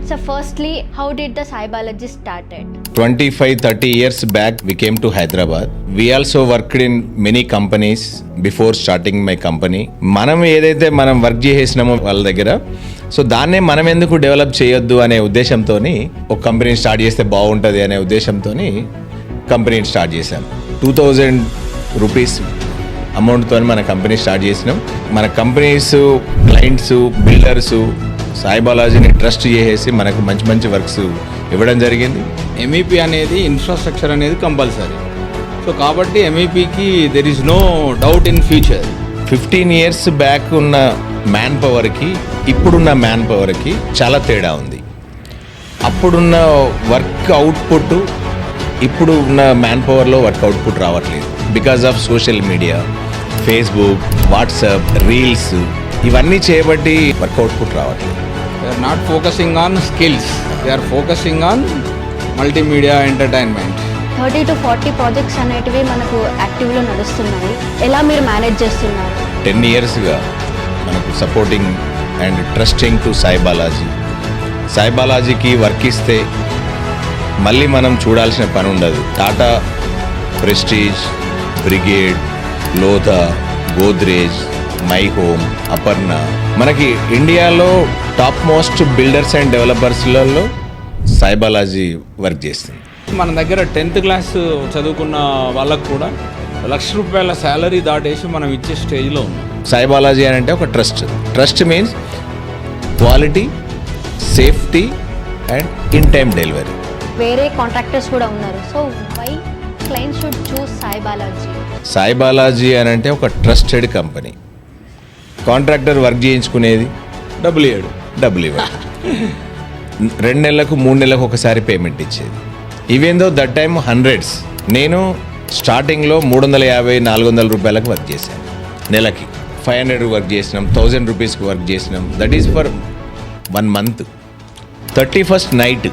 So firstly, how did the Sai Balaji started? 25-30 years back we came to Hyderabad. We also worked in many companies before starting my company. మనం ఏదైతే మనం work చేసేసినామో వాళ్ళ దగ్గర, so దాన్నే మనం ఎందుకు develop చేయొద్దు అనే ఉద్దేశంతో ఒక కంపెనీని స్టార్ట్ చేస్తే బాగుంటుంది అనే ఉద్దేశంతో కంపెనీని స్టార్ట్ చేశాం. 2000 రూపీస్ అమౌంట్తో మన కంపెనీ స్టార్ట్ చేసినాం. మన కంపెనీస్, క్లయింట్స్, బిల్డర్స్ సాయి బాలాజీని ట్రస్ట్ చేసేసి మనకు మంచి మంచి వర్క్స్ ఇవ్వడం జరిగింది. MEP అనేది ఇన్ఫ్రాస్ట్రక్చర్ అనేది కంపల్సరీ. సో కాబట్టి MEPకి there is no doubt in future. 15 years back ఉన్న మ్యాన్ పవర్కి ఇప్పుడున్న మ్యాన్ పవర్కి చాలా తేడా ఉంది. అప్పుడున్న వర్క్ అవుట్పుట్ ఇప్పుడు ఉన్న మ్యాన్ పవర్లో వర్క్ అవుట్పుట్ రావట్లేదు. Because of social media, Facebook, WhatsApp, reels ఇవన్నీ చేయబట్టి వర్క్ అవుట్పుట్ రావట్లేదు. They are not focusing on skills, they are focusing on multimedia entertainment. 30 to 40 projects అనేటివి మనకు యాక్టివ్లో నడుస్తున్నాయి. ఎలా మీరు మేనేజ్ చేస్తున్నారు? 10 yearsగా మనకు supporting and trusting to Sai Balaji. Sai బాలాజీకి వర్క్ ఇస్తే మళ్ళీ మనం చూడాల్సిన పని ఉండదు. Tata, Prestige, Brigade, Lodha, Godrej, My Home, Aparna, మనకి ఇండియాలో టాప్ మోస్ట్ బిల్డర్స్ అండ్ డెవలపర్స్లలో సాయి బాలాజీ వర్క్ చేస్తుంది. మన దగ్గర 10th క్లాస్ చదువుకున్న వాళ్ళకు కూడా ₹1,00,000 శాలరీ దాటేసి మనం ఇచ్చే స్టేజ్లో ఉన్నాం. సాయి బాలాజీ అని అంటే ఒక trust means quality, safety and in time delivery. వేరే కాంట్రాక్టర్స్ కూడా ఉన్నారు. So why client should choose Sai Balaji? Sai Balaji అని అంటే ఒక ట్రస్టెడ్ కంపెనీ. కాంట్రాక్టర్ వర్క్ చేయించుకునేది, డబ్బులు ఇవ్వడు, డబ్బులు ఇవ్వదు. 2 నెలలకు 3 నెలలకు ఒకసారి పేమెంట్ ఇచ్చేది. Even though that time hundreds. నేను స్టార్టింగ్లో 350-400 రూపాయలకు వర్క్ చేశాను. నెలకి 500 వర్క్ చేసినాం, 1000 రూపీస్కి వర్క్ చేసినాం. That is for 1 month. 31st night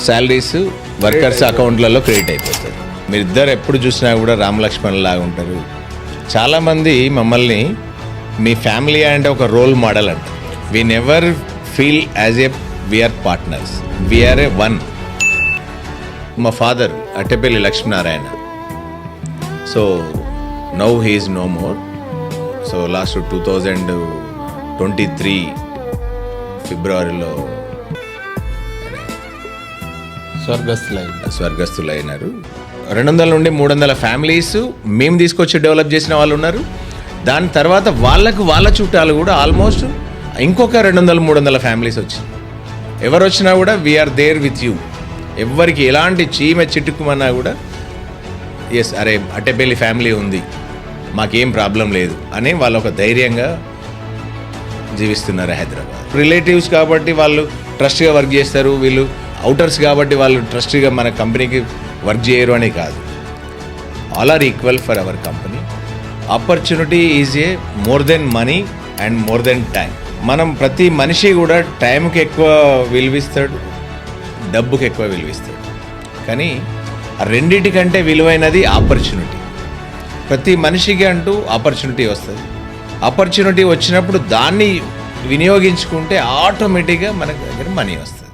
salaries workers అకౌంట్లలో క్రెడిట్ అయిపోతుంది. మీరిద్దరు ఎప్పుడు చూసినా కూడా రామలక్ష్మణ్ లాగా ఉంటారు. చాలామంది మమ్మల్ని మీ ఫ్యామిలీ అంటే ఒక రోల్ మోడల్ అంట. We never feel as a we are partners, we are a one. మా father Attepalli Lakshminarayana. So now he is no more. So last 2023 ఫిబ్రవరిలో స్వర్గస్థులైనారు. 200 నుండి 300 ఫ్యామిలీస్ మేము తీసుకొచ్చి డెవలప్ చేసిన వాళ్ళు ఉన్నారు. దాని తర్వాత వాళ్ళ చుట్టాలు కూడా ఆల్మోస్ట్ ఇంకొక 200-300 ఫ్యామిలీస్ వచ్చింది. ఎవరు వచ్చినా కూడా వీఆర్ దేర్ విత్ యూ. ఎవరికి ఎలాంటి చీమ చిట్టుకుమన్నా కూడా ఎస్, అరే అట్టెపల్లి ఫ్యామిలీ ఉంది, మాకేం ప్రాబ్లం లేదు అని వాళ్ళు ఒక ధైర్యంగా జీవిస్తున్నారు హైదరాబాద్. రిలేటివ్స్ కాబట్టి వాళ్ళు ట్రస్ట్గా వర్క్ చేస్తారు, వీళ్ళు అవుటర్స్ కాబట్టి వాళ్ళు ట్రస్ట్గా మన కంపెనీకి వర్క్ చేయరు అని కాదు. All are equal for our company. Opportunity is a more than money and more than time. మనం ప్రతి మనిషి కూడా టైంకి ఎక్కువ విలువిస్తాడు, డబ్బుకి ఎక్కువ విలువిస్తాడు. కానీ ఆ రెండింటికంటే విలువైనది ఆపర్చునిటీ. ప్రతి మనిషికి అంటూ ఆపర్చునిటీ వస్తుంది. ఆపర్చునిటీ వచ్చినప్పుడు దాన్ని వినియోగించుకుంటే ఆటోమేటిక్గా మనకు దగ్గర మనీ వస్తుంది.